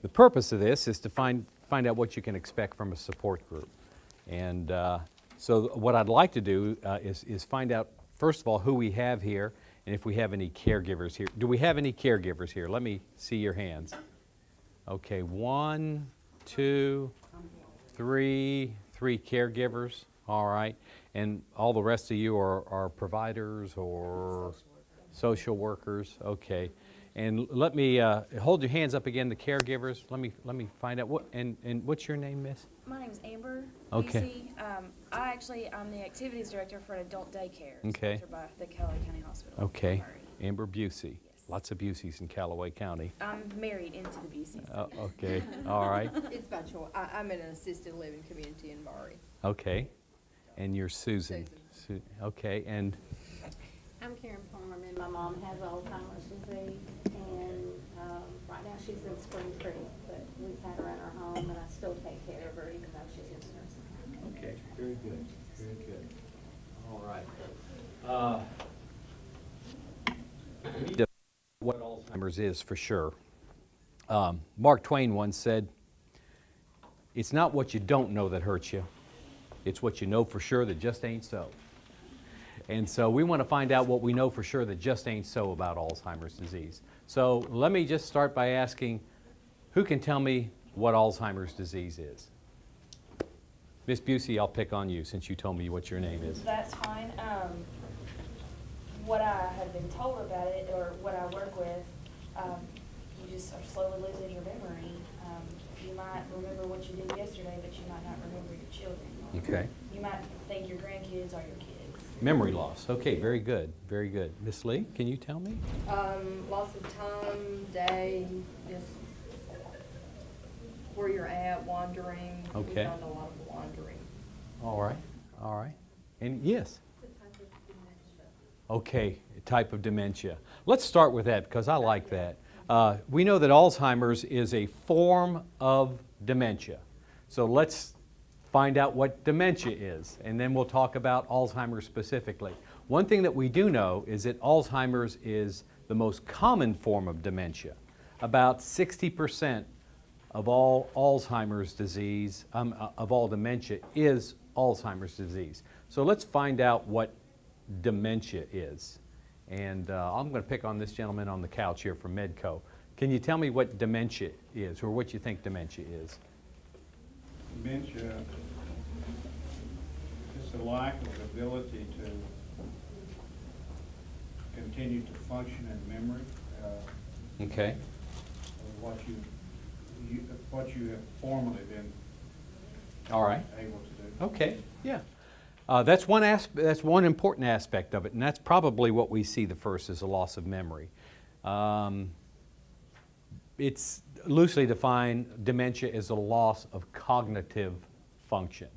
The purpose of this is to find out what you can expect from a support group. And so what I'd like to do is find out, first of all, who we have here and if we have any caregivers here. Do we have any caregivers here? Let me see your hands. Okay, 1, 2, 3 caregivers. All right. And all the rest of you are providers or social workers. Okay. And let me hold your hands up again, the caregivers. Let me find out what and what's your name, Miss? My name is Amber. Okay. Busey. I'm the activities director for an adult daycare. Okay. Sponsored by the Callaway County Hospital. Okay. Murray. Amber Busey. Yes. Lots of Buseys in Callaway County. I'm married into the Buseys. Okay. All right. It's by choice. I'm in an assisted living community in Murray. Okay. And you're Susan. Okay. And I'm Karen Farman. My mom has Alzheimer's disease, and right now she's in Spring Creek, but we've had her at our home, and I still take care of her even though she's in nursing home. okay. Very good. Very good. All right. We need to know what Alzheimer's is for sure. Mark Twain once said, "It's not what you don't know that hurts you. It's what you know for sure that just ain't so." And so we want to find out what we know for sure that just ain't so about Alzheimer's disease. So let me just start by asking, who can tell me what Alzheimer's disease is? Miss Busey, I'll pick on you since you told me what your name is. That's fine. What I have been told about it, or what I work with, you just are slowly losing your memory. You might remember what you did yesterday, but you might not remember your children. Okay. You might think your grandkids are your kids. Memory loss. Okay, very good. Very good. Miss Lee, can you tell me? Loss of time, day, just where you're at, wandering. Okay. We found a lot of wandering. All right. All right. And yes? Okay, a type of dementia. Let's start with that because I like that. We know that Alzheimer's is a form of dementia. So let's find out what dementia is, and then we'll talk about Alzheimer's specifically. One thing that we do know is that Alzheimer's is the most common form of dementia. About 60% of all Alzheimer's disease, of all dementia, is Alzheimer's disease. So let's find out what dementia is. And I'm going to pick on this gentleman on the couch here from Medco. Can you tell me what dementia is, or what you think dementia is? Dementia is the lack of ability to continue to function in memory. Okay. What you have formerly been All right. able to do. Okay. Yeah. That's one important aspect of it, and that's probably what we see the first is a loss of memory. It's loosely defined, dementia is a loss of cognitive function.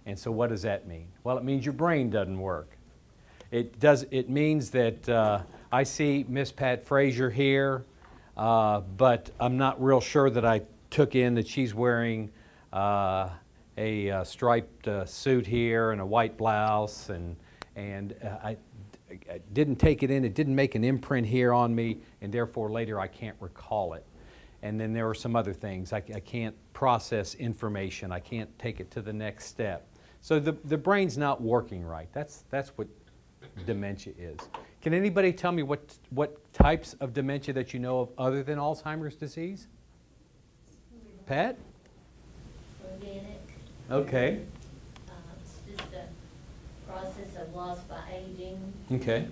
And so what does that mean? Well, it means your brain doesn't work. It means that I see Miss Pat Frazier here, but I'm not real sure that I took in that she's wearing a striped suit here and a white blouse, and I didn't take it in. It didn't make an imprint here on me, and therefore later I can't recall it. And then there are some other things. I can't process information. I can't take it to the next step. So the brain's not working right. That's what dementia is. Can anybody tell me what types of dementia that you know of other than Alzheimer's disease? Pat? Organic. Okay. It's just a process of loss by aging. Okay.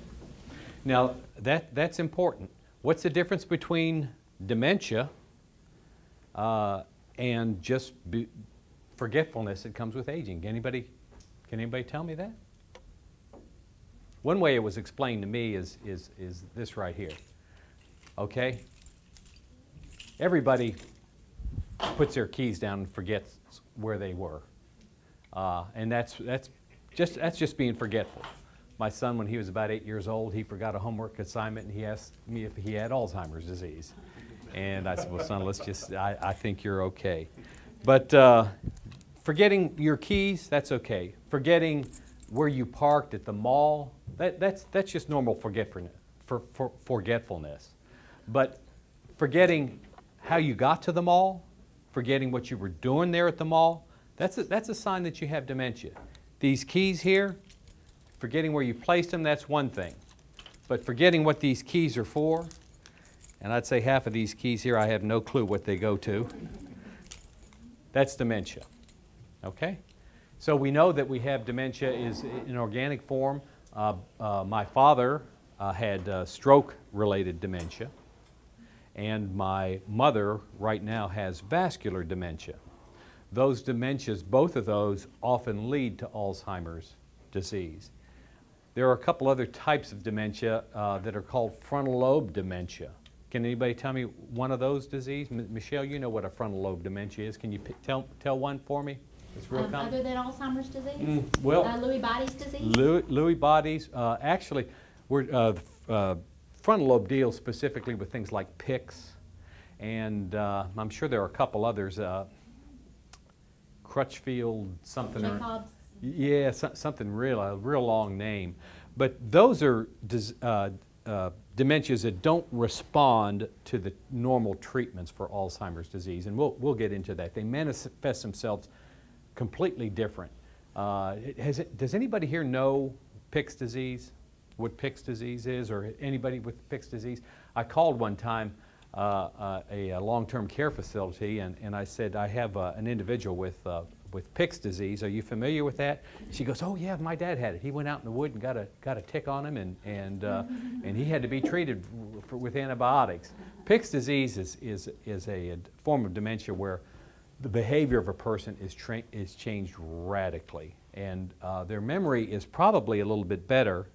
Now that's important. What's the difference between dementia and just forgetfulness that comes with aging? Can anybody tell me that? One way it was explained to me is this right here. Okay? Everybody puts their keys down and forgets where they were. And that's just being forgetful. My son, when he was about 8 years old, he forgot a homework assignment and he asked me if he had Alzheimer's disease. And I said, well, son, I think you're okay. But forgetting your keys, that's okay. Forgetting where you parked at the mall, that's just normal forgetfulness. But forgetting how you got to the mall, forgetting what you were doing there at the mall, that's a sign that you have dementia. These keys here, forgetting where you placed them, that's one thing. But forgetting what these keys are for, and I'd say half of these keys here I have no clue what they go to, that's dementia. Okay? So we know that we have dementia is in organic form. My father had stroke-related dementia, and my mother right now has vascular dementia. Those dementias, both of those, often lead to Alzheimer's disease. There are a couple other types of dementia that are called frontal lobe dementia. Can anybody tell me one of those diseases? Michelle, you know what a frontal lobe dementia is. Can you tell one for me? It's real common. Other than Alzheimer's disease? Well, Lewy bodies disease? Lewy bodies. Actually, frontal lobe deals specifically with things like PICS, and I'm sure there are a couple others. Crutchfield something. Jacobs? Yeah, something a real long name. But those are dementias that don't respond to the normal treatments for Alzheimer's disease, and we'll get into that. They manifest themselves completely different. Does anybody here know PICS disease? What PICS disease is, or anybody with PICS disease? I called one time a long-term care facility, and I said, I have an individual with PICS disease. Are you familiar with that? She goes, oh yeah, my dad had it. He went out in the wood and got a tick on him, and he had to be treated with antibiotics. PICS disease is a form of dementia where the behavior of a person is changed radically, and their memory is probably a little bit better.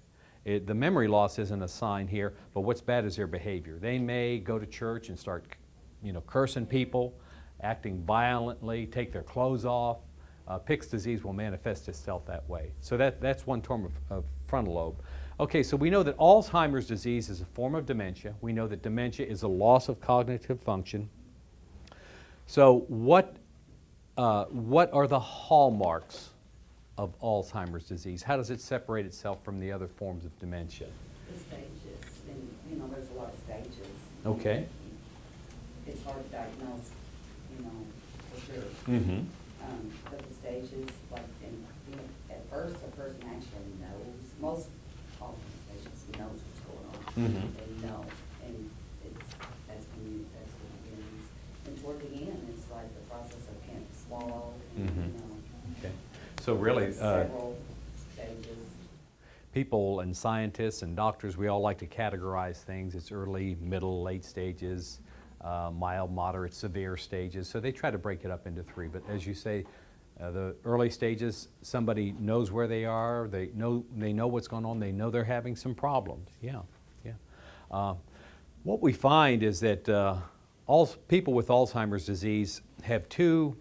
The memory loss isn't a sign here, but what's bad is their behavior. They may go to church and start, cursing people, acting violently, take their clothes off. PICS disease will manifest itself that way. So that's one form of frontal lobe. Okay, so we know that Alzheimer's disease is a form of dementia. We know that dementia is a loss of cognitive function. So what are the hallmarks of Alzheimer's disease? How does it separate itself from the other forms of dementia? The stages, and there's a lot of stages. Okay. It's hard to diagnose, for sure. Mm-hmm. But the stages, at first, a person actually knows. Most Alzheimer's patients knows what's going on. Mm-hmm. They know, and that's when it begins. And toward the end, it's like the process of can't swallow. And, Mm-hmm. Okay. So really, several stages. people and scientists and doctors, we all like to categorize things. It's early, middle, late stages, mild, moderate, severe stages. So they try to break it up into three. But as you say, the early stages, somebody knows where they are. They know what's going on. They know they're having some problems. Yeah, yeah. What we find is that people with Alzheimer's disease have two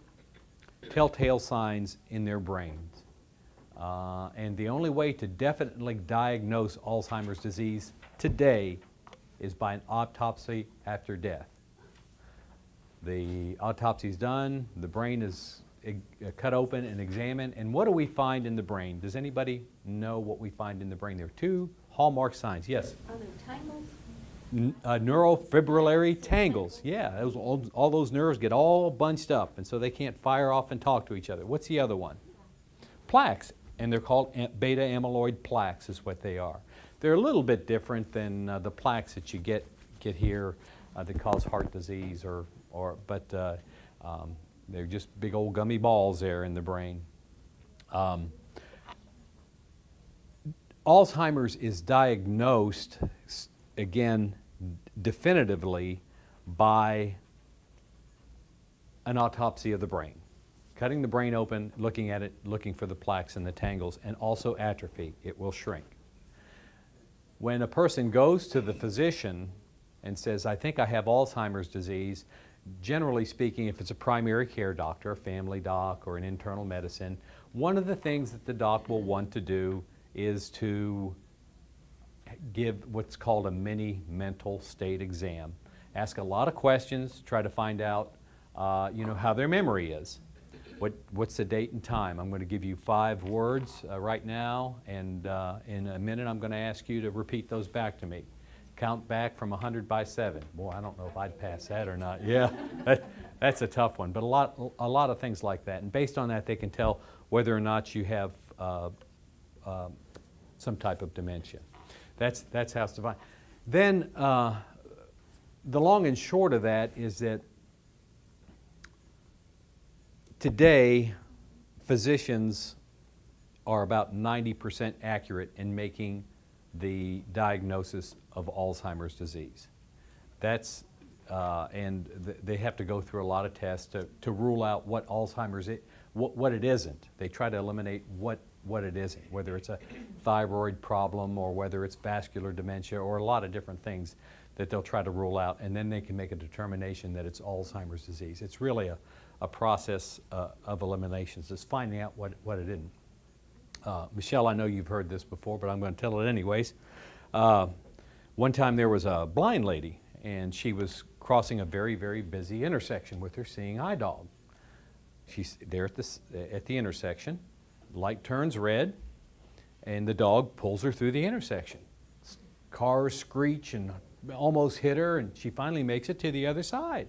telltale signs in their brains. And the only way to definitely diagnose Alzheimer's disease today is by an autopsy after death. The autopsy is done, the brain is cut open and examined, and what do we find in the brain? Does anybody know what we find in the brain? There are two hallmark signs. Yes? Are there tangles? Neurofibrillary tangles. Yeah, all those nerves get all bunched up, and so they can't fire off and talk to each other. What's the other one? Plaques, and they're called beta amyloid plaques is what they are. They're a little bit different than the plaques that you get here that cause heart disease, but they're just big old gummy balls there in the brain. Alzheimer's is diagnosed, again, definitively by an autopsy of the brain. Cutting the brain open, looking at it, looking for the plaques and the tangles, and also atrophy. It will shrink. When a person goes to the physician and says, I think I have Alzheimer's disease, generally speaking, if it's a primary care doctor, a family doc, or an internal medicine, one of the things that the doc will want to do is to give what's called a mini mental state exam. Ask a lot of questions, try to find out how their memory is. What's the date and time? I'm going to give you 5 words right now, and in a minute I'm going to ask you to repeat those back to me. count back from 100 by 7. Boy, I don't know if I'd pass that or not. Yeah, that's a tough one. But a lot of things like that. And based on that, they can tell whether or not you have some type of dementia. That's how it's defined. Then the long and short of that is that today, physicians are about 90% accurate in making the diagnosis of Alzheimer's disease. That's, they have to go through a lot of tests to rule out what Alzheimer's is, what it isn't. They try to eliminate what it isn't, whether it's a thyroid problem or whether it's vascular dementia or a lot of different things that they'll try to rule out, and then they can make a determination that it's Alzheimer's disease. It's really a process of eliminations. It's finding out what it isn't. Michelle, I know you've heard this before, but I'm going to tell it anyways. One time there was a blind lady, and she was crossing a very, very busy intersection with her seeing eye dog. She's there at the intersection. Light turns red, and the dog pulls her through the intersection. Cars screech and almost hit her, and she finally makes it to the other side.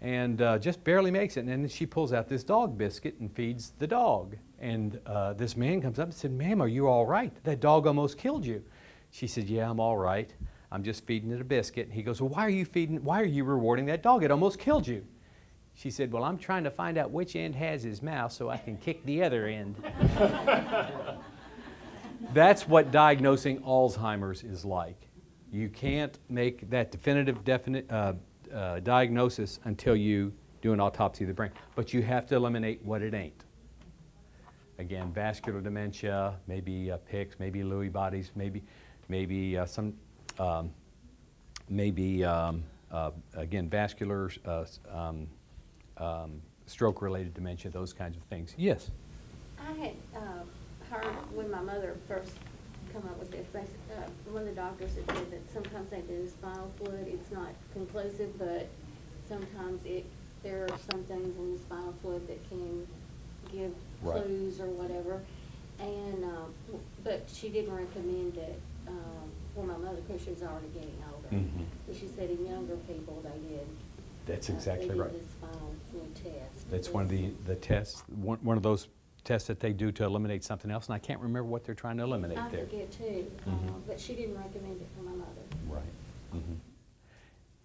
And just barely makes it. And then she pulls out this dog biscuit and feeds the dog. And this man comes up and said, "Ma'am, are you all right? That dog almost killed you." She said, "Yeah, I'm all right. I'm just feeding it a biscuit." And he goes, "Well, why are you rewarding that dog? It almost killed you." She said, "Well, I'm trying to find out which end has his mouth so I can kick the other end." That's what diagnosing Alzheimer's is like. You can't make that definitive diagnosis until you do an autopsy of the brain. But you have to eliminate what it ain't. Again, vascular dementia, maybe PICS, maybe Lewy bodies, maybe again, vascular, stroke-related dementia, those kinds of things. Yes? I had heard when my mother first come up with this, one of the doctors had said that sometimes they do spinal fluid. It's not conclusive, but sometimes there are some things in the spinal fluid that can give clues or whatever. And but she didn't recommend it for my mother because she was already getting older. Mm-hmm. But she said in younger people they did. That's exactly right. They did the spinal fluid test. That's one of the tests, one of those tests that they do to eliminate something else, and I can't remember what they're trying to eliminate there. I forget too, Mm-hmm. but she didn't recommend it for my mother. Right. Mm-hmm.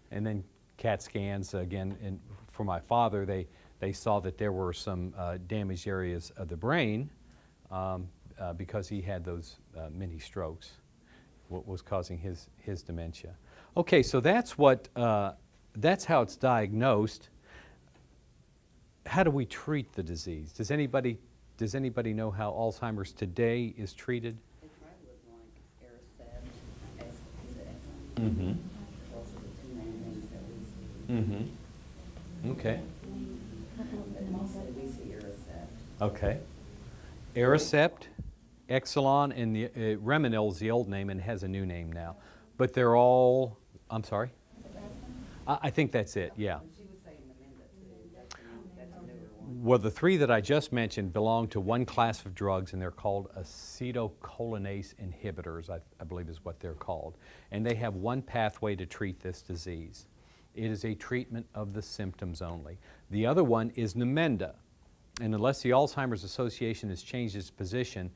And then CAT scans, again, and for my father, they saw that there were some damaged areas of the brain because he had those mini strokes, what was causing his dementia. Okay, so that's how it's diagnosed. How do we treat the disease? Does anybody know how Alzheimer's today is treated? They tried with like Aricept, Mm-hmm. those are the two main things that we see. Mm-hmm. Okay. But mostly we see Aricept. Okay. Aricept, Exelon, and the Reminil is the old name and has a new name now. But they're all, I'm sorry? I think that's it, yeah. She was saying Namenda too. That's a newer one. Well, the three that I just mentioned belong to one class of drugs, and they're called acetylcholinease inhibitors, I believe is what they're called. And they have one pathway to treat this disease. It is a treatment of the symptoms only. The other one is Namenda. And unless the Alzheimer's Association has changed its position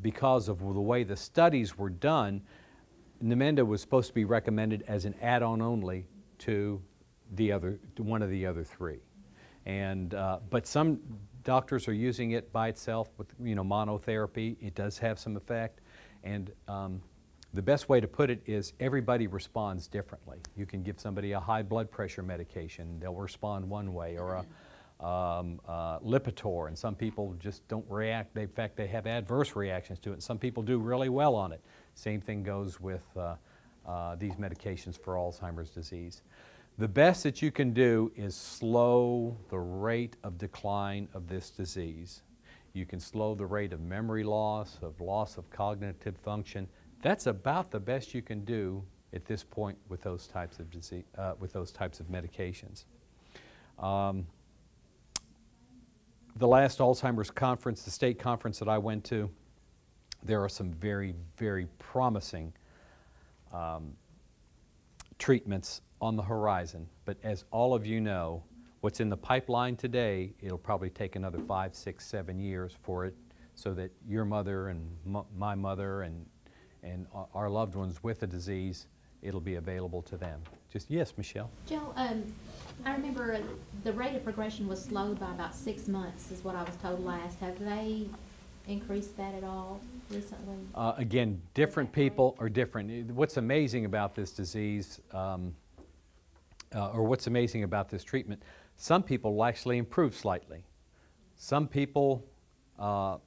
because of the way the studies were done, Namenda was supposed to be recommended as an add-on only to one of the other three. And but some doctors are using it by itself with monotherapy. It does have some effect, and the best way to put it is everybody responds differently. You can give somebody a high blood pressure medication, they'll respond one way, or a Lipitor, and some people just don't react. In fact, they have adverse reactions to it, and some people do really well on it. Same thing goes with these medications for Alzheimer's disease. The best that you can do is slow the rate of decline of this disease. You can slow the rate of memory loss of cognitive function. That's about the best you can do at this point with those types of disease, with those types of medications. The last Alzheimer's conference, the state conference that I went to, there are some very, very promising treatments on the horizon. But as all of you know, what's in the pipeline today, it'll probably take another 5, 6, 7 years for it, so that your mother and my mother and our loved ones with the disease, it'll be available to them. Just, yes, Michelle? Joe, I remember the rate of progression was slowed by about 6 months, is what I was told last. Have they increased that at all recently? Again, different people are different. What's amazing about this disease, or what's amazing about this treatment, some people will actually improve slightly. Some people, the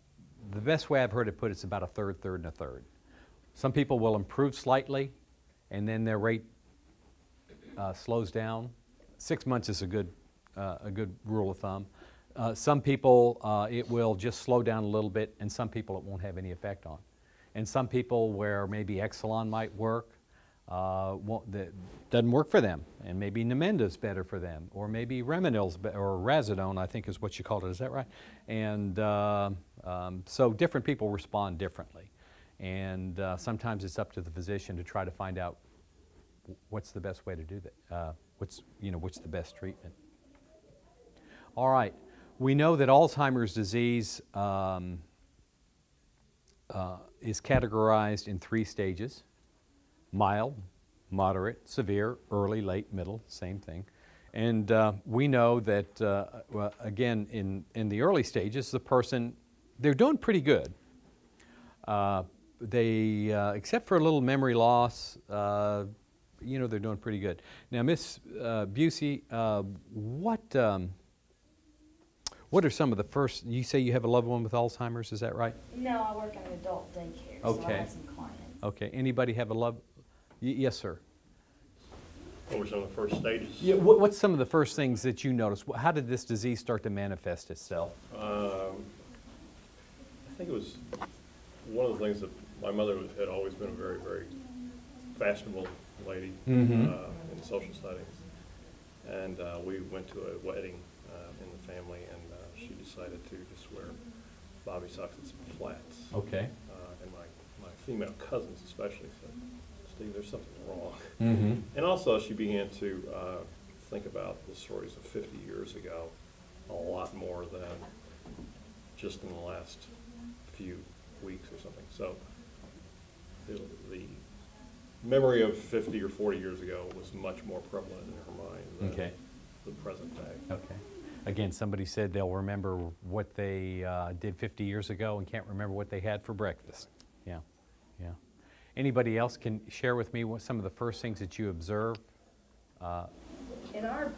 best way I've heard it put, it's about a third, and a third. Some people will improve slightly, and then their rate slows down. 6 months is a good rule of thumb. Some people, it will just slow down a little bit, and some people it won't have any effect on. And some people where maybe Exelon might work, that doesn't work for them, and maybe Namenda's better for them, or maybe Reminil's or Razodone, I think is what you called it. Is that right? And so different people respond differently, and sometimes it's up to the physician to try to find out what's the best way to do that. What's the best treatment? All right, we know that Alzheimer's disease is categorized in 3 stages: mild, moderate, severe, early, late, middle, same thing. And we know that, again, in the early stages, the person, they're doing pretty good. Except for a little memory loss, they're doing pretty good. Now, Miss Busey, what are some of the first, you say you have a loved one with Alzheimer's, is that right? No, I work at an adult daycare, so I Okay. have some clients. Okay, anybody have a loved, yes, sir. What were some of the first stages? Yeah, what's some of the first things that you noticed? How did this disease start to manifest itself? I think it was one of the things that my mother had always been a very, very fashionable lady in social settings. And we went to a wedding in the family, and she decided to just wear bobby socks and some flats. Okay. And my female cousins especially said, Steve, there's something wrong. Mm-hmm. And also she began to think about the stories of 50 years ago a lot more than just in the last few weeks or something. So the memory of 50 or 40 years ago was much more prevalent in her mind than the present day. Okay. Again, somebody said they'll remember what they did 50 years ago and can't remember what they had for breakfast. Yeah, yeah. Anybody else can share with me what some of the first things that you observed? In our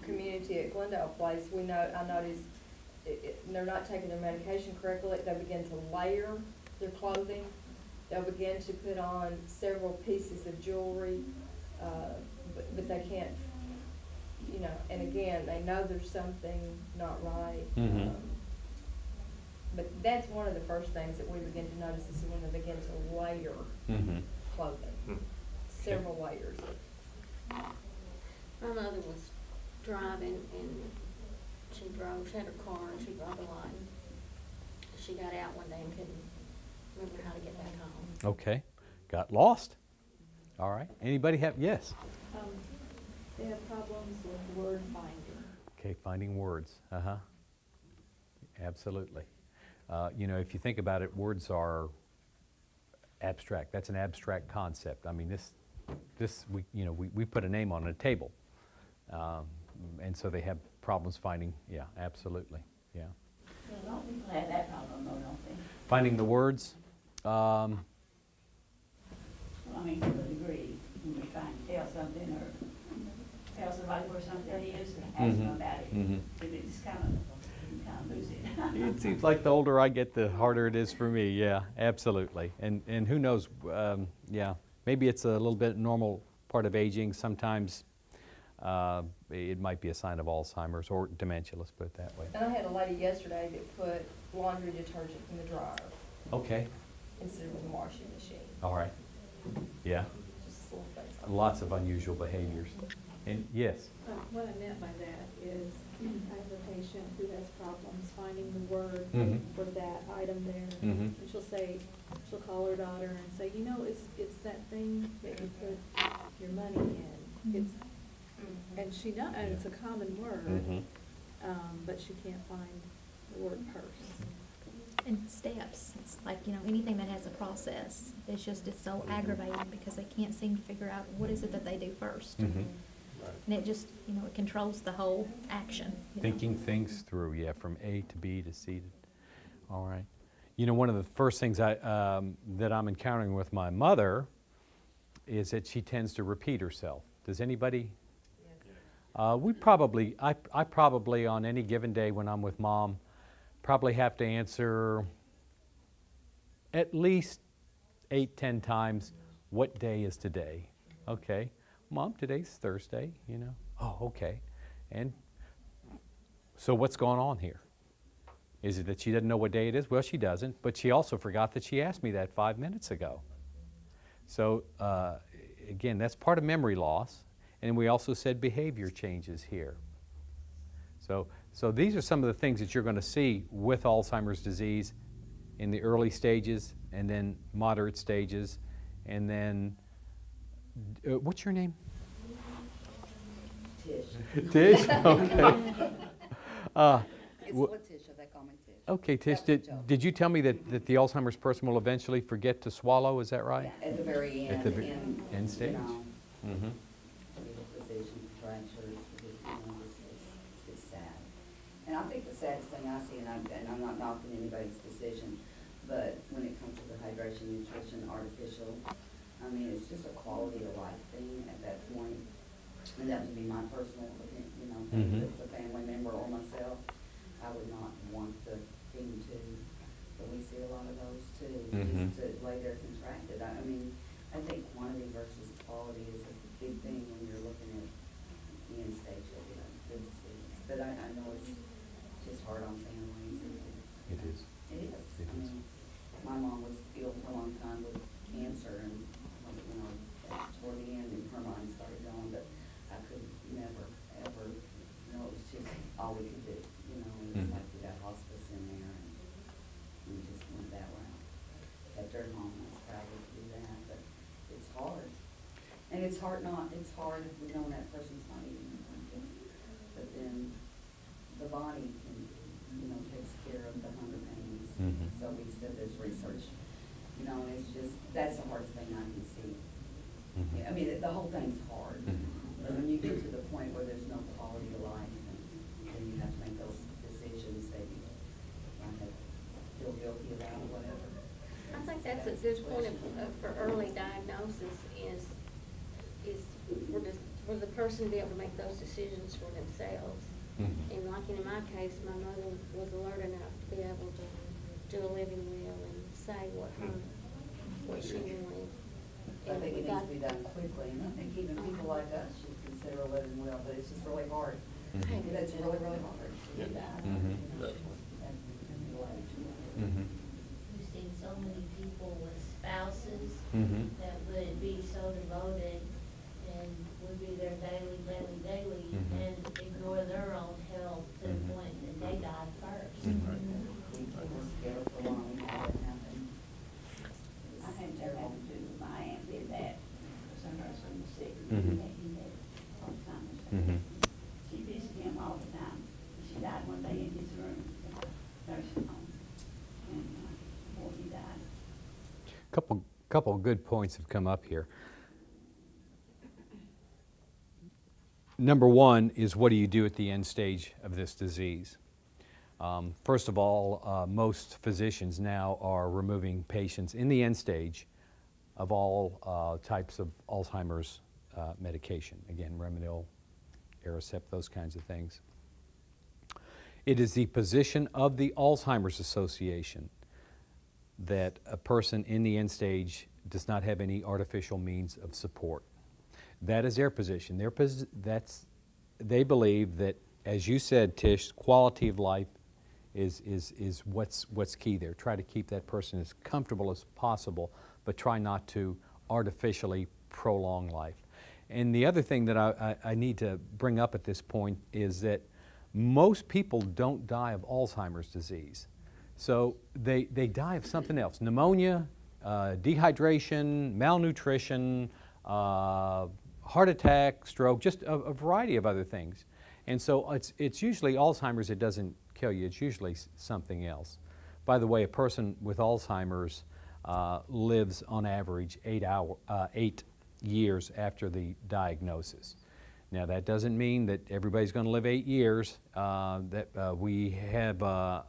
community at Glendale Place, I noticed they're not taking their medication correctly. They begin to layer their clothing. They'll begin to put on several pieces of jewelry, but they can't, and again, they know there's something not right. Mm-hmm. But that's one of the first things that we begin to notice is when they begin to layer clothing, several layers. My mother was driving, and she had her car, and she drove a lot. And she got out one day and couldn't remember how to get back home. Okay. Got lost? All right. Anybody have, yes? They have problems with word finding. Okay, finding words. Uh-huh. Absolutely. If you think about it, words are abstract. That's an abstract concept. I mean, we put a name on a table, and so they have problems finding. Yeah, absolutely. Yeah. A lot of people have that problem, though, don't they? Finding the words. Well, I mean, to a degree, when you're trying to tell something or tell somebody where something is or ask them about it, it just kind of lose it. It seems like the older I get, the harder it is for me. Yeah, absolutely. And who knows? Yeah, maybe it's a little bit normal part of aging. Sometimes it might be a sign of Alzheimer's or dementia. Let's put it that way. And I had a lady yesterday that put laundry detergent in the dryer Okay. instead of in the washing machine. All right. Yeah. Just little things like Lots of unusual behaviors. And yes, What I meant by that is, I have a patient who has problems finding the word Mhm. for that item there. Mhm. And she'll call her daughter and say, you know, it's that thing that you put your money in. It's, and she knows, and it's a common word, Mhm. but she can't find the word purse. And steps, it's like, you know, anything that has a process, it's so aggravating because they can't seem to figure out what is it that they do first. Mhm. And it just, you know, it controls the whole action. you know. Thinking things through, yeah, from A to B to C to, all right. You know, one of the first things that I'm encountering with my mother is that she tends to repeat herself. Does anybody? I probably on any given day when I'm with Mom, probably have to answer at least 8-10 times, what day is today? Okay. Mom, today's Thursday, you know. Oh, okay. And so what's going on here? Is it that she doesn't know what day it is? Well, she doesn't, but she also forgot that she asked me that 5 minutes ago. So again, that's part of memory loss. And we also said behavior changes here. So these are some of the things that you're going to see with Alzheimer's disease in the early stages, and then moderate stages, and then, what's your name? Tish. Tish? Okay. It's Letitia, they call me Tish. Okay, Tish, That was a joke. did you tell me that the Alzheimer's person will eventually forget to swallow? Is that right? Yeah, at the very end. At the and, end stage? You know, Mm-hmm. legal physician, fractures, it's sad. And I think the saddest thing I see, and I'm not knocking anybody's decision, but when it comes to the hydration, nutrition, artificial, I mean, it's just a quality of life thing at that point. And that would be my personal opinion, you know, Mhm. if it's a family member or myself, I would not want the thing to, but we see a lot of those too, Mhm. just to lay there contracted. I mean, I think quantity versus quality is a big thing when you're looking at the end stage of the disease. But I know it's just hard on families. It is. It is. It I is. mean, my mom was ill for a long time with cancer, and, you know, toward the end, her mind started going, but I could never, ever, you know, it was just all we could do, you know, and it's Mhm. like we got hospice in there, and we just went that route. Kept her at home, I was proud to do that, but it's hard. And it's hard knowing that person's not even thinking, but then the body can, you know, takes care of the hunger pains. Mhm. So we said there's research, you know, and it's just, that's the hardest thing I can see. Mhm. I mean, the whole thing's hard. Mhm. But when you get to the point where there's no quality of life, and then you have to make those decisions that you might have feel guilty about or whatever. I think that's a good point for early diagnosis is for the person to be able to make those decisions for themselves. Mhm. And like in my case, my mother was alert enough to be able to do a living will and say what she wanted. I think it needs to be done quickly, and I think even people like us should consider a living will, but it's just really hard. Mhm. It's really, really hard to do that. Mhm. You know, and- Mhm. We've seen so many people with spouses Mhm. that would be so devoted and would be there daily, Mhm. and ignore their own health to the Mhm. point that they died first. Mhm. We were scared for long, we had it happen. I had that happen too. My aunt did that. Some person was sick. Mhm. He had Alzheimer's. Mhm. She visited him all the time. She died one day in his room, nursing home. And before he died. Couple good points have come up here. Number one is, what do you do at the end stage of this disease? First of all, most physicians now are removing patients in the end stage of all types of Alzheimer's medication. Again, Reminil, Aricept, those kinds of things. It is the position of the Alzheimer's Association that a person in the end stage does not have any artificial means of support. That is their position. They believe that, as you said, Tish, quality of life is what's key there. Try to keep that person as comfortable as possible, but try not to artificially prolong life. And the other thing that I need to bring up at this point is that most people don't die of Alzheimer's disease. So they die of something else: pneumonia, dehydration, malnutrition, heart attack, stroke, just a variety of other things. And so it's usually Alzheimer's that doesn't kill you. It's usually something else. By the way, a person with Alzheimer's lives on average 8 years after the diagnosis. Now that doesn't mean that everybody's going to live 8 years. We have a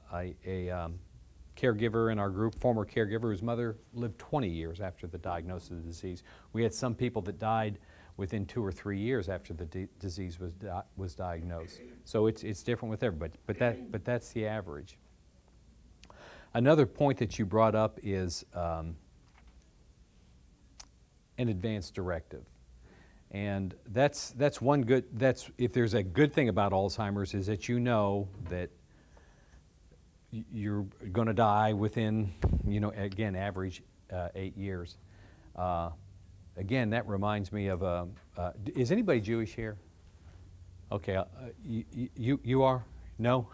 caregiver in our group, former caregiver, whose mother lived 20 years after the diagnosis of the disease. We had some people that died within 2 or 3 years after the disease was diagnosed. So it's different with everybody, but that's the average. Another point that you brought up is an advance directive. And that's one good, if there's a good thing about Alzheimer's, is that you know that you're going to die within, again, average 8 years. Again, that reminds me of, is anybody Jewish here? Okay, you are? No?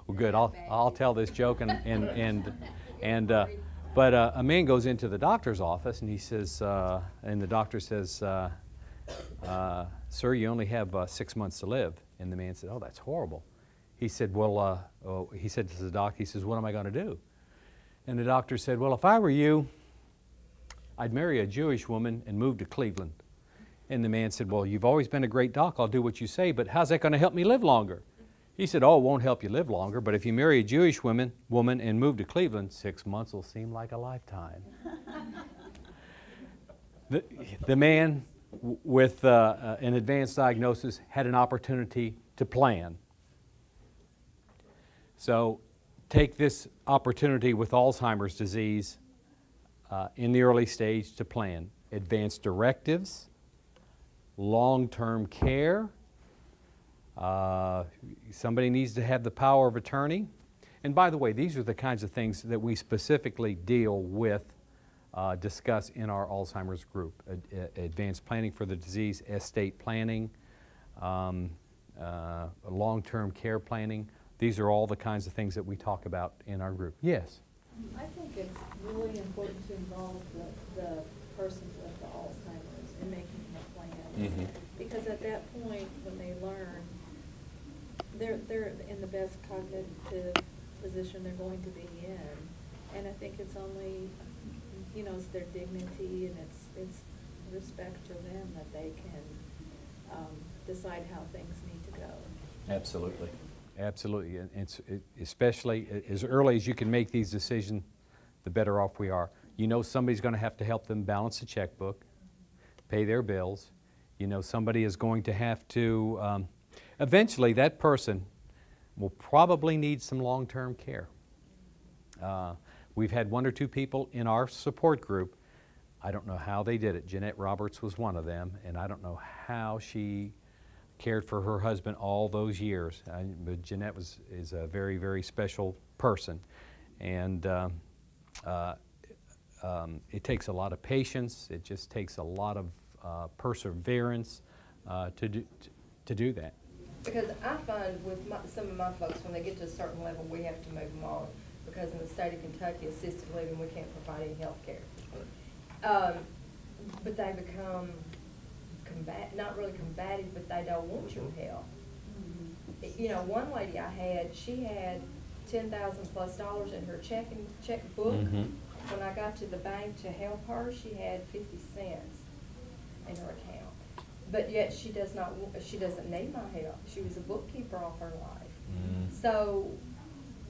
Well, good. I'll tell this joke, but a man goes into the doctor's office and he says, and the doctor says, "Sir, you only have 6 months to live." And the man said, "Oh, that's horrible." He said, "Well," he said to the doctor, he says, "What am I going to do?" And the doctor said, "Well, if I were you, I'd marry a Jewish woman and move to Cleveland." And the man said, "Well, you've always been a great doc. I'll do what you say, but how's that going to help me live longer?" He said, "Oh, it won't help you live longer, but if you marry a Jewish woman and move to Cleveland, 6 months will seem like a lifetime." The man with an advanced diagnosis had an opportunity to plan. So take this opportunity with Alzheimer's disease in the early stage to plan. Advanced directives, long-term care. Somebody needs to have the power of attorney. And by the way, these are the kinds of things that we specifically deal with, discuss in our Alzheimer's group. Advanced planning for the disease, estate planning, long-term care planning. These are all the kinds of things that we talk about in our group. Yes? I think it's really important to involve the person with the Alzheimer's in making the plans. Mm-hmm. Because at that point, when they learn, they're in the best cognitive position they're going to be in. And I think it's only, it's their dignity and it's respect to them that they can decide how things need to go. Absolutely. Absolutely. And especially as early as you can make these decisions, the better off we are. Somebody's going to have to help them balance the checkbook, pay their bills. Somebody is going to have to, eventually that person will probably need some long-term care. We've had 1 or 2 people in our support group. I don't know how they did it. Jeanette Roberts was one of them, and I don't know how she cared for her husband all those years. But Jeanette is a very, very special person. And it takes a lot of patience. It just takes a lot of perseverance to do that. Because I find with some of my folks, when they get to a certain level, we have to move them on. Because in the state of Kentucky, assisted living, we can't provide any health care. But they become not really combative, but they don't want your help. Mm-hmm. One lady I had, she had $10,000+ in her checkbook. Mm-hmm. When I got to the bank to help her, she had 50 cents in her account. But yet she doesn't need my help. She was a bookkeeper all her life. Mm-hmm. So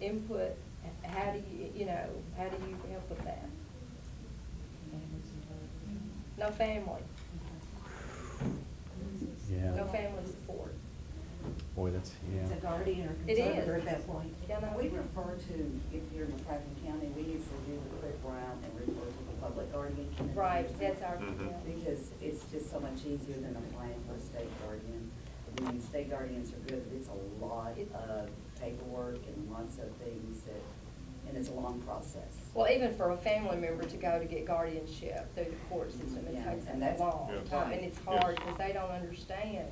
input, how do you help with that? No family. Yeah. No family support. Boy, that's, yeah. It's a guardian or It conservator is. at that point. Yeah, no. We refer to, if you're in McCracken County, we usually do a quick round and refer to the public guardian. Right, that's our, Because it's just so much easier than applying for a state guardian. I mean, state guardians are good, but it's a lot of paperwork and lots of things that and it's a long process. Well, even for a family member to go to get guardianship through the court system, it Yeah, takes and a that's- long Yeah. time, and it's hard because they don't understand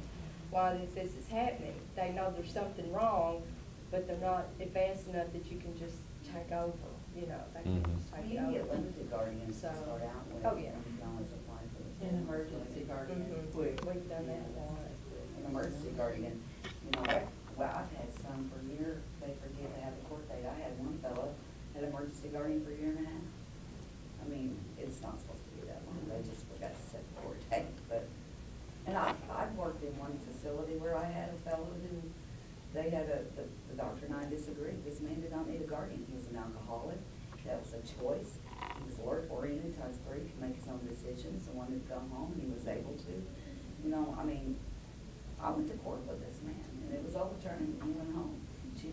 why this is happening. They know there's something wrong, but they're not advanced enough that you can just take over, you know, they can just take You it can get over. limited guardians to So- start out with. Oh, yeah. And you can always apply for it. An emergency guardian. We've done that once. An emergency guardian, you know, well, I've had some for years, they forget to have a court date. I had one fellow, had an emergency guardian for a year and a half. I mean, it's not supposed to be that long, they just forgot to set the court date, but, and I've worked in one facility where I had a fellow who, they had the doctor and I disagreed. This man did not need a guardian, he was an alcoholic, that was a choice. He was alert-oriented, times 3, could make his own decisions, and wanted to come home, and he was able to. You know, I mean, I went to court with this man, and it was overturned, and he went home. She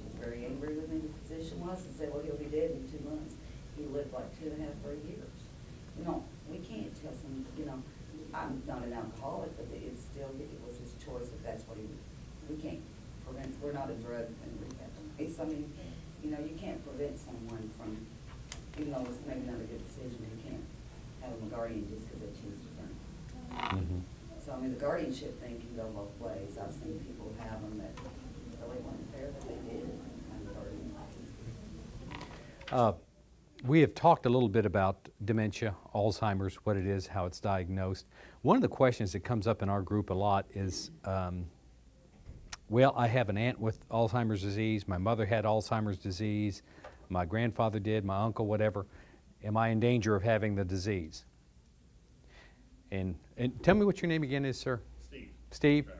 was very angry with me, the physician was, and said, well, he'll be dead in 2 months. He lived like 2.5, 3 years. You know, we can't tell some, you know, I'm not an alcoholic, but it's still, it was his choice if that's what he, we can't prevent, we're not a drug and rehab place. I mean, you know, you can't prevent someone from, even though it's maybe not a good decision, you can't have them a guardian just because they choose to drink. So, I mean, the guardianship thing can go both ways. I've seen people have them that really weren't fair, but they did, and guardian. We have talked a little bit about dementia, Alzheimer's, what it is, how it's diagnosed. One of the questions that comes up in our group a lot is, well, I have an aunt with Alzheimer's disease, my mother had Alzheimer's disease, my grandfather did, my uncle, whatever. Am I in danger of having the disease? And tell me what your name again is, sir. Steve. Steve,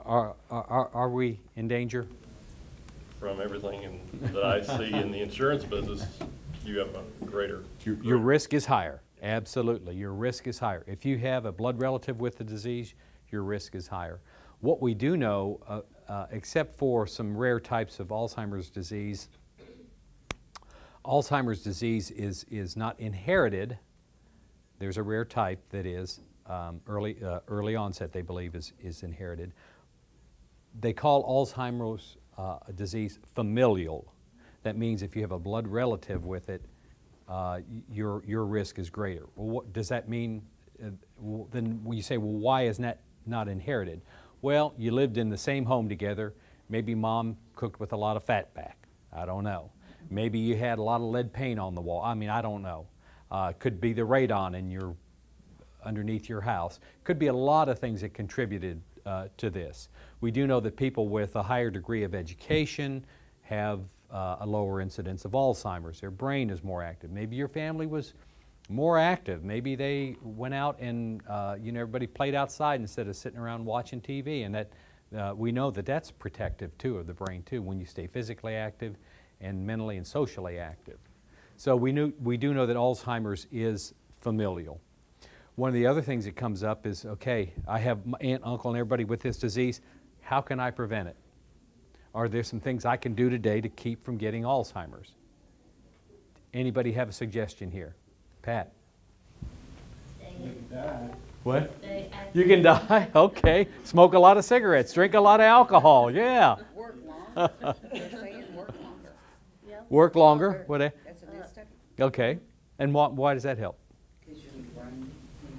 are we in danger? From everything that I see in the insurance business, you have a greater. Your risk is higher. Absolutely, your risk is higher. If you have a blood relative with the disease, your risk is higher. What we do know, except for some rare types of Alzheimer's disease is not inherited. There's a rare type that is early onset, they believe, is inherited. They call Alzheimer's disease familial. That means if you have a blood relative with it, your risk is greater. Well, what does that mean? Then when you say, well, why is that not inherited? Well, you lived in the same home together. Maybe mom cooked with a lot of fat back. I don't know. Maybe you had a lot of lead paint on the wall. I mean, I don't know. Could be the radon in underneath your house. Could be a lot of things that contributed to this. We do know that people with a higher degree of education have a lower incidence of Alzheimer's. Their brain is more active. Maybe your family was more active. Maybe they went out and everybody played outside instead of sitting around watching TV, and that we know that that's protective too of the brain too when you stay physically active and mentally and socially active. So we do know that Alzheimer's is familial. One of the other things that comes up is, okay, I have my aunt, uncle, and everybody with this disease. How can I prevent it? Are there some things I can do today to keep from getting Alzheimer's? Anybody have a suggestion here? Pat? You can die. What? Stay You can die? Okay. Smoke a lot of cigarettes. Drink a lot of alcohol. Yeah. Work longer. They're saying work longer. Work longer. What? That's a new study. Okay. And why does that help? Because your brain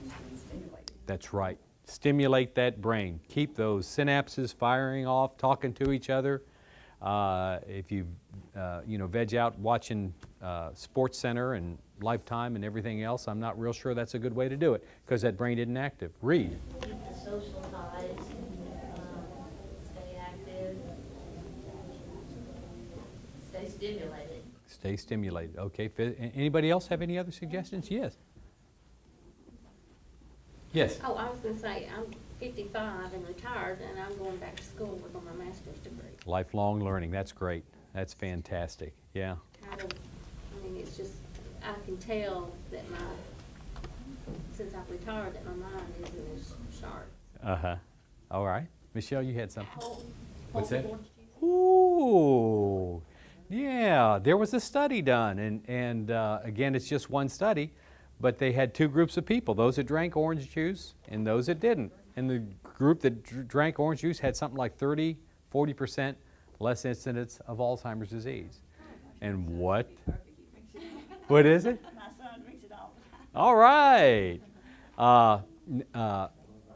needs to be stimulated. That's right. Stimulate that brain. Keep those synapses firing off, talking to each other. If you veg out watching Sports Center and Lifetime and everything else, I'm not real sure that's a good way to do it because that brain isn't active. Read. Keep the social ties, stay active, stay stimulated. Stay stimulated. Okay. Anybody else have any other suggestions? Yes. Yes. Oh, I was gonna say, I'm 55 and retired, and I'm going back to school work on my master's degree. Lifelong learning. That's great. That's fantastic. Yeah. It's just, I can tell that since I've retired, that my mind isn't as sharp. Uh-huh. All right. Michelle, you had something. What's that? Orange juice. Ooh. Yeah, there was a study done, and again, it's just one study, but they had two groups of people, those that drank orange juice and those that didn't. And the group that drank orange juice had something like 30, 40% less incidence of Alzheimer's disease. And what? Perfect, you mix it all. What is it? My son drinks it all the time. All right.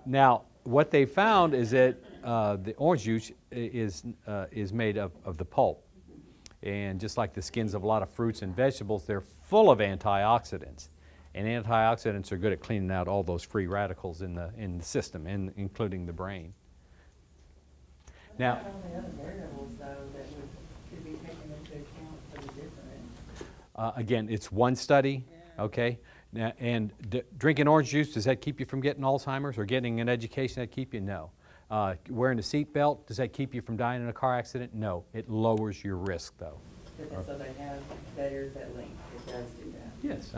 Now, what they found is that the orange juice is made of the pulp. And just like the skins of a lot of fruits and vegetables, they're full of antioxidants. And antioxidants are good at cleaning out all those free radicals in the system, including the brain. Now, What about all the other variables, though, that could be taken into account for the different? again, it's one study, okay? Now, and drinking orange juice, does that keep you from getting Alzheimer's or getting an education that keep you? No. Wearing a seatbelt, does that keep you from dying in a car accident? No. It lowers your risk, though. So they have, there's that link, it does do that. Yes.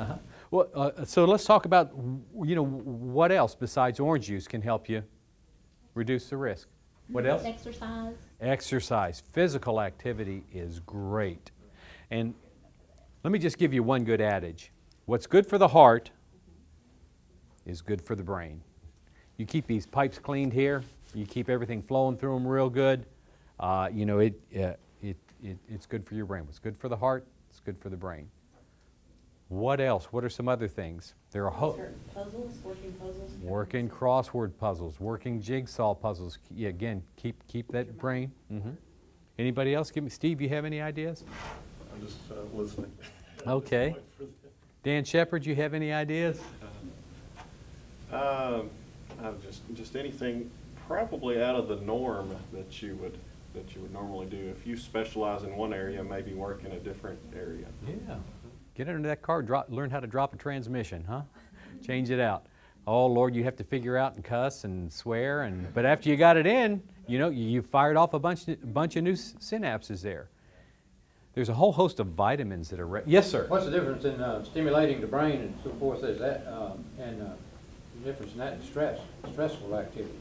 Well, so let's talk about, what else besides orange juice can help you reduce the risk. What else? Exercise. Exercise. Physical activity is great. And let me just give you one good adage. What's good for the heart is good for the brain. You keep these pipes cleaned here, you keep everything flowing through them real good, it's good for your brain. What's good for the heart, it's good for the brain. What else? What are some other things? There are Puzzles, working puzzles. working crossword puzzles, working jigsaw puzzles. Yeah, again, keep that brain. Anybody else? Steve, you have any ideas? I'm just listening. Okay. Dan Shepard, you have any ideas? I've just anything probably out of the norm that you would normally do. If you specialize in one area, maybe work in a different area. Yeah. Get under that car, learn how to drop a transmission, huh? Change it out. Oh Lord, you have to figure out and cuss and swear, but after you got it in, you fired off a bunch of new synapses there. There's a whole host of vitamins that are. Yes, sir. What's the difference in stimulating the brain and so forth as that, and the difference in that and stressful activity,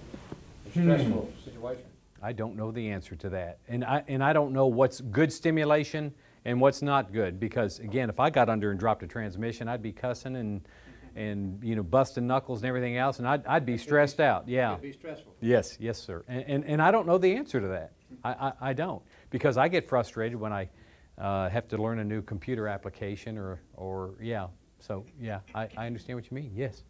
stressful situation? I don't know the answer to that, and I don't know what's good stimulation and what's not good, because again, if I got under and dropped a transmission, I'd be cussing and busting knuckles and everything else, and I'd be stressed out. Yeah. It'd be stressful. Yes, sir. And I don't know the answer to that. I don't, because I get frustrated when I have to learn a new computer application or yeah. So yeah, I understand what you mean. Yes.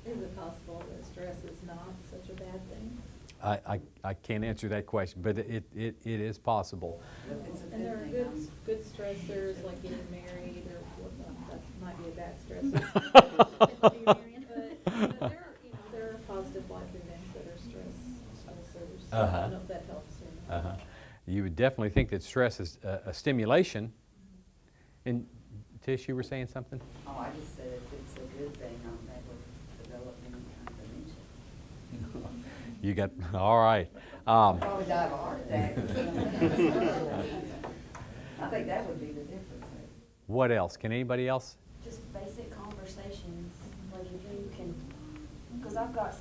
Is it possible that stress is not such a bad thing? I can't answer that question, but it is possible. And there are good stressors like getting married or whatnot. That might be a bad stressor. But there are positive life events that are stressors. I don't know if that helps or not. You would definitely think that stress is a stimulation. And Tish, you were saying something? Oh, I just said if it's a good thing, I'll never develop any kind of dementia. You got, all right. Probably die of a heart attack. I think that would be the difference. What else? Can anybody else? Just basic conversations, like if you can, because I've got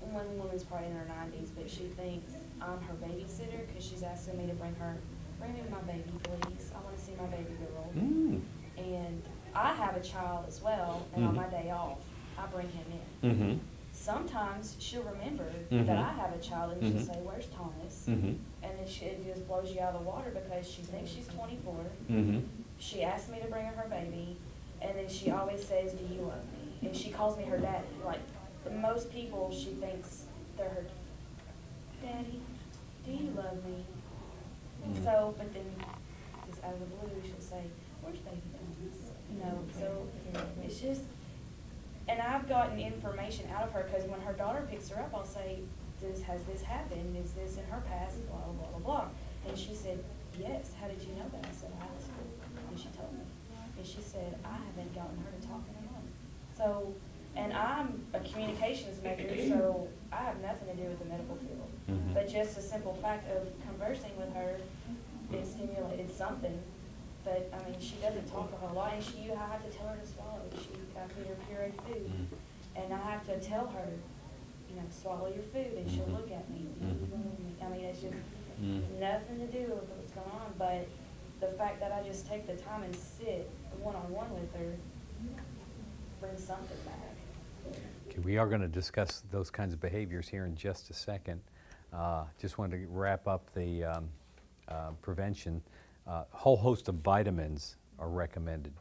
one woman's probably in her 90s, but she thinks I'm her babysitter because she's asking me to bring me my baby, please. I want to see my baby girl. And I have a child as well, and on my day off, I bring him in. Sometimes she'll remember that I have a child, and she'll say, "Where's Thomas?" And then it just blows you out of the water because she thinks she's 24. She asked me to bring her baby, and then she always says, "Do you love me?" And she calls me her daddy. Like most people, she thinks they're her daddy. Do you love me? So, but then just out of the blue, she'll say, "Where's baby Thomas?" So it's just. And I've gotten information out of her because when her daughter picks her up, I'll say, has this happened? Is this in her past? Blah, blah, blah, blah. And she said, yes. How did you know that? I said, I asked her. And she told me. And she said, I haven't gotten her to talk in a month. So, and I'm a communications major, so I have nothing to do with the medical field. But just the simple fact of conversing with her, it stimulated something. But, I mean, she doesn't talk a whole lot, and I have to tell her to swallow. I feed her pureed food, and I have to tell her, swallow your food, and she'll look at me. I mean, it's just nothing to do with what's going on, but the fact that I just take the time and sit one-on-one with her brings something back. Okay, we are going to discuss those kinds of behaviors here in just a second. Just wanted to wrap up the prevention whole host of vitamins are recommended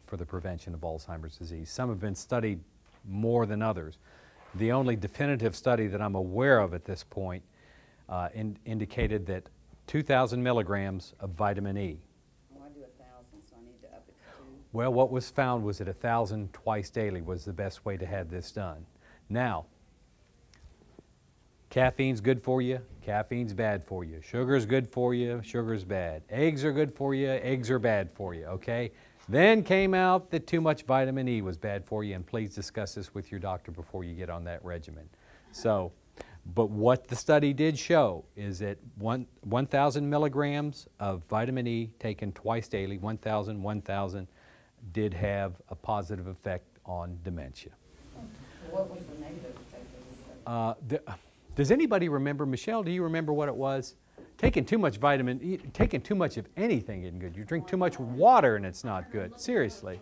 for the prevention of Alzheimer's disease. Some have been studied more than others. The only definitive study that I'm aware of at this point indicated that 2,000 milligrams of vitamin E. Well, I do 1,000, so I need to up it to 2. Well, what was found was that 1,000 twice daily was the best way to have this done. Now, caffeine's good for you, caffeine's bad for you. Sugar's good for you, sugar's bad. Eggs are good for you, eggs are bad for you, okay? Then came out that too much vitamin E was bad for you, and please discuss this with your doctor before you get on that regimen. So, but what the study did show is that 1,000 milligrams of vitamin E taken twice daily, 1,000, did have a positive effect on dementia. What was the negative effect of this study? Does anybody remember, Michelle, do you remember what it was? Taking too much vitamin E, taking too much of anything isn't good. You drink too much water and it's not good, seriously.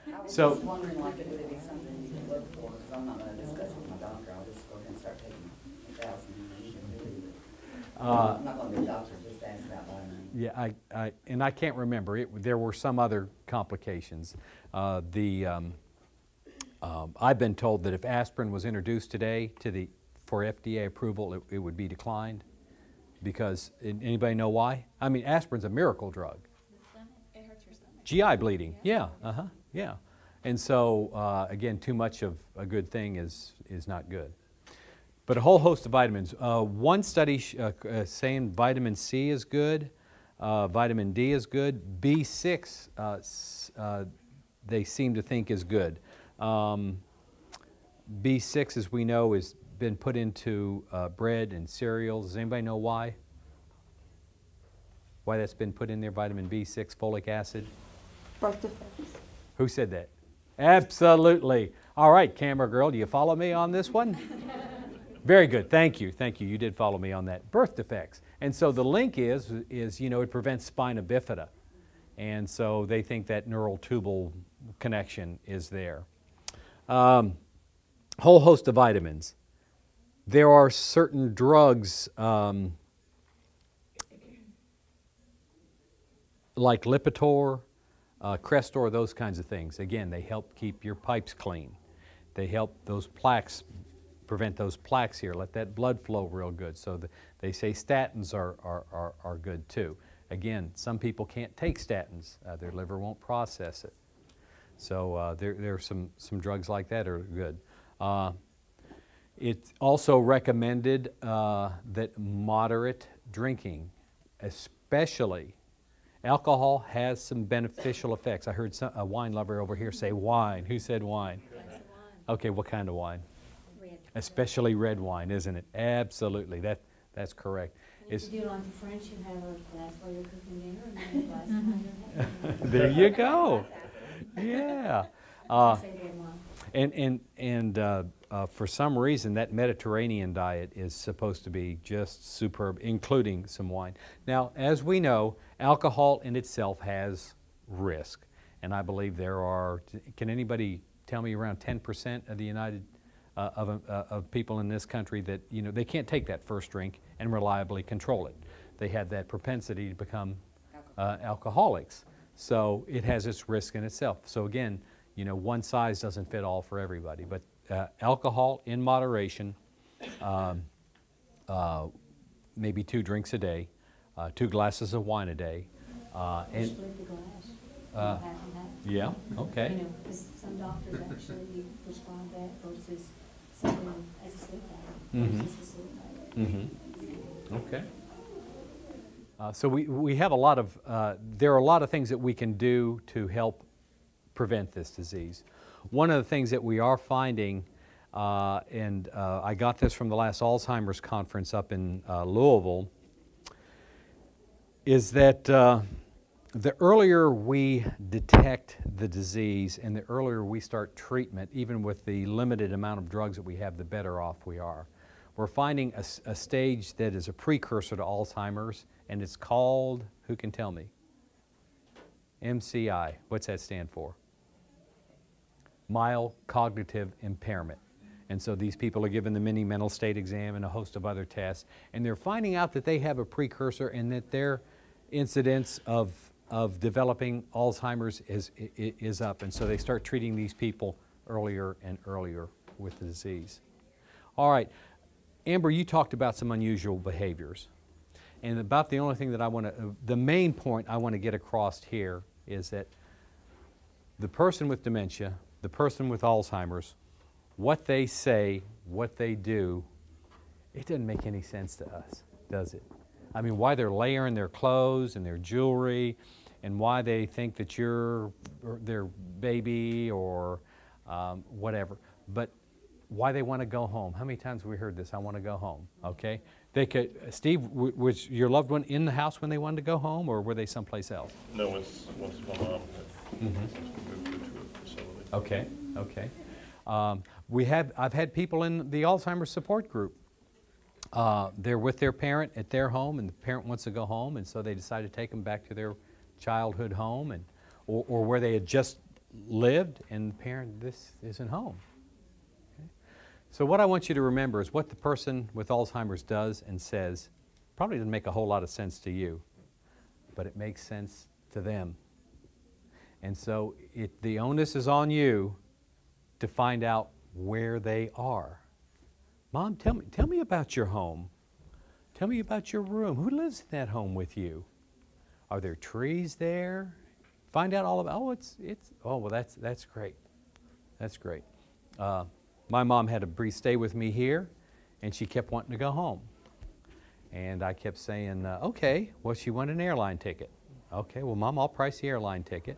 I was just wondering, like, if it would be something you could look for, because I'm not going to discuss it with my doctor. I'll just go ahead and start taking 1,000 and you can believe it. I'm not going to be a doctor, just ask about vitamin E. Yeah, and I can't remember. There were some other complications. I've been told that if aspirin was introduced today for FDA approval, it would be declined. Because, anybody know why? I mean, aspirin's a miracle drug. It hurts your stomach. GI bleeding, yeah, yeah. And so, again, too much of a good thing is not good. But a whole host of vitamins. One study saying vitamin C is good, vitamin D is good, B6 they seem to think is good. B6, as we know, is been put into bread and cereals. Does anybody know why? Why that's been put in there, vitamin B6, folic acid? Birth defects. Who said that? Absolutely. All right, camera girl, do you follow me on this one? Very good, thank you, you did follow me on that. Birth defects. And so the link is it prevents spina bifida. And so they think that neural tubal connection is there. Whole host of vitamins. There are certain drugs like Lipitor, Crestor, those kinds of things. Again, they help keep your pipes clean. They help those plaques, prevent those plaques here, let that blood flow real good. So they say statins are good too. Again, some people can't take statins. Their liver won't process it. So there are some drugs like that are good. It's also recommended that moderate drinking, especially alcohol, has some beneficial effects. I heard a wine lover over here say wine. Who said wine? Okay, what kind of wine? Red. Especially red wine, isn't it? Absolutely, that's correct. If you do it like the French, you have a glass while you're cooking dinner and then a glass while you're having dinner. There you go. Yeah. And for some reason, that Mediterranean diet is supposed to be just superb, including some wine. Now, as we know, alcohol in itself has risk. And I believe there are, can anybody tell me around 10% of the of people in this country that, they can't take that first drink and reliably control it. They have that propensity to become alcoholics. So it has its risk in itself. So again, one size doesn't fit all for everybody, but alcohol in moderation, maybe 2 drinks a day, 2 glasses of wine a day. Split the glass. Yeah, okay. Because some doctors actually prescribe that versus something as a sleep aid. Versus a sleep aid. Okay. So we have a lot of, there are a lot of things that we can do to help prevent this disease. One of the things that we are finding, and I got this from the last Alzheimer's conference up in Louisville, is that the earlier we detect the disease and the earlier we start treatment, even with the limited amount of drugs that we have, the better off we are. We're finding a stage that is a precursor to Alzheimer's, and it's called, who can tell me? MCI. What's that stand for? Mild cognitive impairment. And so these people are given the mini mental state exam and a host of other tests, and they're finding out that they have a precursor and that incidence of developing Alzheimer's is up, and so they start treating these people earlier and earlier with the disease. All right, Amber, you talked about some unusual behaviors, and about the only thing that I want to, the main point I want to get across here is that the person with dementia, the person with Alzheimer's, what they say, what they do, it doesn't make any sense to us, does it? I mean, why they're layering their clothes and their jewelry, and why they think that you're their baby or whatever, but why they want to go home. How many times have we heard this? I want to go home, okay? They could, Steve, was your loved one in the house when they wanted to go home, or were they someplace else? No, once my mom had moved to a facility. Okay, okay. I've had people in the Alzheimer's support group. They're with their parent at their home, and the parent wants to go home, and so they decide to take them back to their childhood home, and or where they had just lived, and the parent, this isn't home. Okay? So what I want you to remember is what the person with Alzheimer's does and says probably doesn't make a whole lot of sense to you, but it makes sense to them. And so the onus is on you to find out where they are. Mom, tell me about your home. Tell me about your room. Who lives in that home with you? Are there trees there? Find out all about. Oh, well, that's great. That's great. My mom had a brief stay with me here, and she kept wanting to go home. And I kept saying, okay, well, she wanted an airline ticket. Okay, well, Mom, I'll price the airline ticket.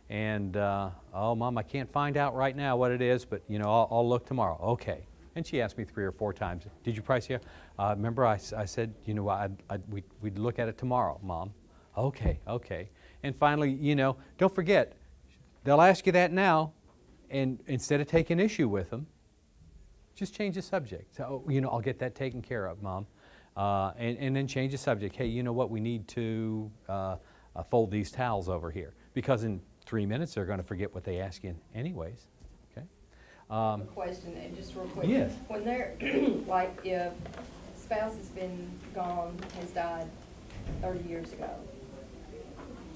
And, oh, Mom, I can't find out right now what it is, but, you know, I'll look tomorrow. Okay. And she asked me 3 or 4 times, did you price here? Remember I said, you know, we'd look at it tomorrow, Mom. Okay, okay. And finally, you know, don't forget, they'll ask you that now, and instead of taking issue with them, just change the subject. So, you know, I'll get that taken care of, Mom. And then change the subject. Hey, you know what, we need to fold these towels over here. Because in 3 minutes, they're going to forget what they asked you anyways. A question, and just real quick. Yes. When they're, like, if spouse has been gone, has died 30 years ago,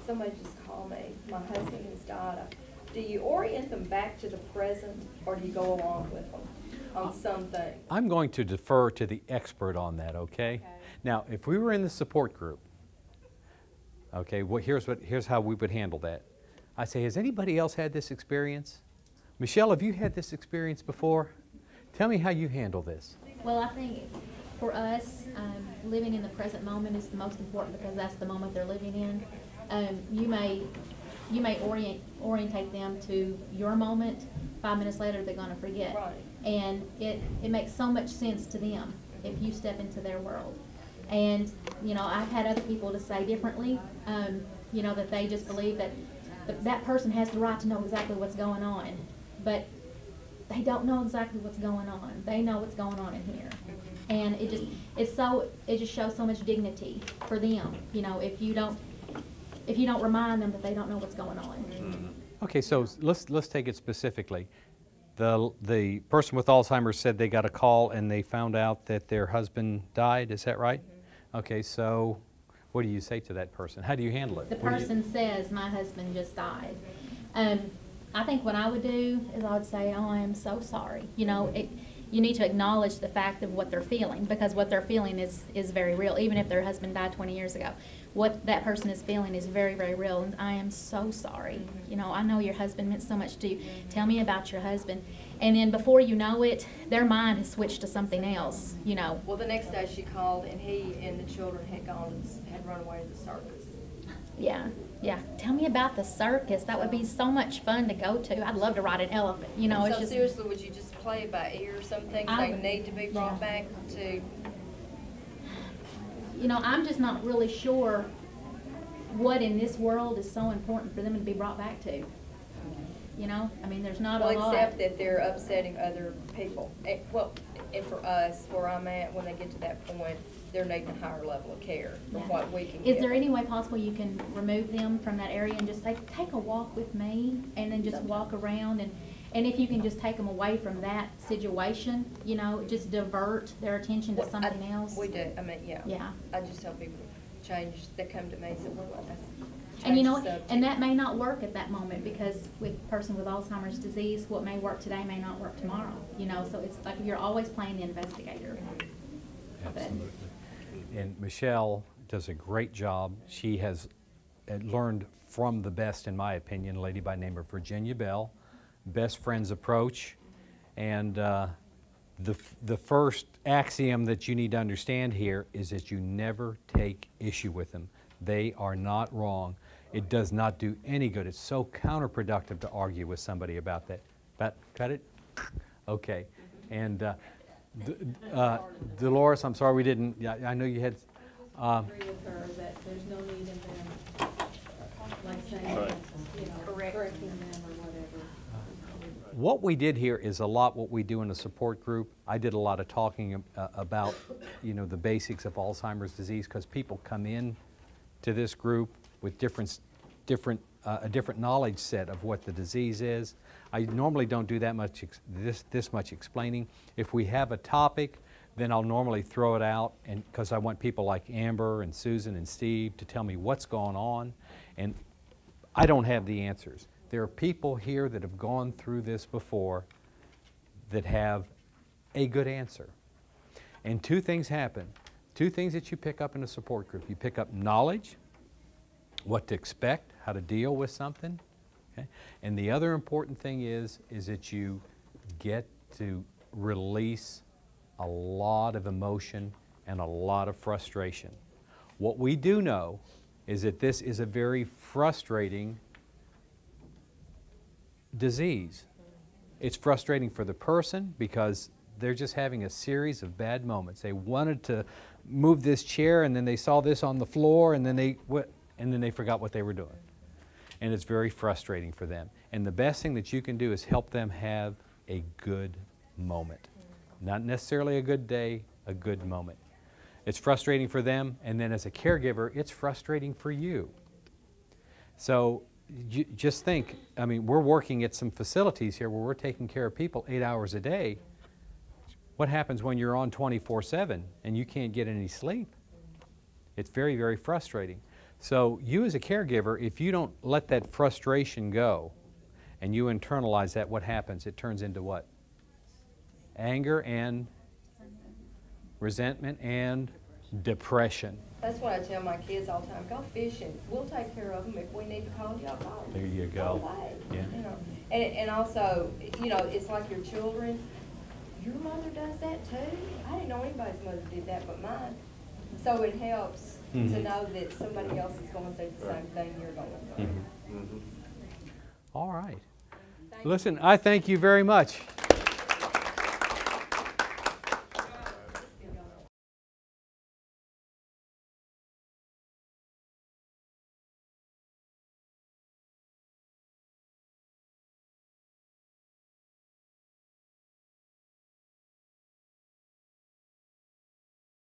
somebody just called me, my husband has died. Do you orient them back to the present, or do you go along with them on something? I'm going to defer to the expert on that, okay? Now, if we were in the support group, okay, well, here's how we would handle that. I say, has anybody else had this experience? Michelle, have you had this experience before? Tell me how you handle this. Well, I think for us, living in the present moment is the most important because that's the moment they're living in. You may orientate them to your moment. 5 minutes later, they're going to forget. Right. And it makes so much sense to them if you step into their world. And, you know, I've had other people to say differently, you know, that they just believe that that person has the right to know exactly what's going on. But they don't know exactly what's going on. They know what's going on in here. And it just shows so much dignity for them, you know, if you don't remind them that they don't know what's going on. Okay, so let's take it specifically. The person with Alzheimer's said they got a call and they found out that their husband died, is that right? Okay, so what do you say to that person? How do you handle it? The person says, my husband just died. I think what I would do is I would say, oh, I am so sorry. You know, you need to acknowledge the fact of what they're feeling, because what they're feeling is very real. Even if their husband died 20 years ago, what that person is feeling is very, very real. And I am so sorry. You know, I know your husband meant so much to you. Tell me about your husband. And then before you know it, their mind has switched to something else, you know. Well, the next day she called, and he and the children had run away to the circus. Yeah, yeah. Tell me about the circus. That would be so much fun to go to. I'd love to ride an elephant. You know, so it's just seriously, would you just play it by ear? Some things they need to be brought back to. You know, I'm just not really sure what in this world is so important for them to be brought back to. You know, I mean, there's not a lot. Except that they're upsetting other people. And for us, where I'm at, when they get to that point, they're needing a higher level of care from what we can give. Is there any way possible you can remove them from that area and just say, take a walk with me, and then just walk around, and if you can just take them away from that situation, you know, just divert their attention to something else? We do. I mean, yeah. Yeah. I just tell people, change, that come to me and say, well, that's. And you know, change the subject. and that may not work at that moment, because with a person with Alzheimer's disease, what may work today may not work tomorrow, you know, so it's like you're always playing the investigator. Absolutely. And Michelle does a great job. She has learned from the best, in my opinion, a lady by the name of Virginia Bell, best friends approach. And the first axiom that you need to understand here is that you never take issue with them. They are not wrong. It does not do any good. It's so counterproductive to argue with somebody about that. Cut it? Okay. And Dolores, I'm sorry we didn't, I know you had. I agree with her that there's no need in them, like saying, Right. you know, correcting them or whatever. What we did here is a lot what we do in a support group. I did a lot of talking about, you know, the basics of Alzheimer's disease, because people come in to this group with a different knowledge set of what the disease is. I normally don't do that much this much explaining. If we have a topic, then I'll normally throw it out, and because I want people like Amber and Susan and Steve to tell me what's going on, and I don't have the answers. There are people here that have gone through this before that have a good answer. And two things happen. Two things that you pick up in a support group. You pick up knowledge, what to expect, how to deal with something. Okay? And the other important thing is that you get to release a lot of emotion and a lot of frustration. What we do know is that this is a very frustrating disease. It's frustrating for the person because they're just having a series of bad moments. They wanted to move this chair, and then they saw this on the floor, and then they forgot what they were doing. And it's very frustrating for them. And the best thing that you can do is help them have a good moment. Not necessarily a good day, a good moment. It's frustrating for them, and then as a caregiver, it's frustrating for you. So just think, I mean, we're working at some facilities here where we're taking care of people 8 hours a day. What happens when you're on 24/7 and you can't get any sleep? It's very, very frustrating. So you as a caregiver, if you don't let that frustration go and you internalize that, what happens? It turns into what? Anger and resentment and depression. That's what I tell my kids all the time, go fishing, we'll take care of them. If we need to call you, I'll call you. There you go. away. Yeah. You know, and also, you know, it's like your children, your mother does that too? I didn't know anybody's mother did that but mine. So it helps to know that somebody else is going through the same thing you're going through. All right. Listen, I thank you very much.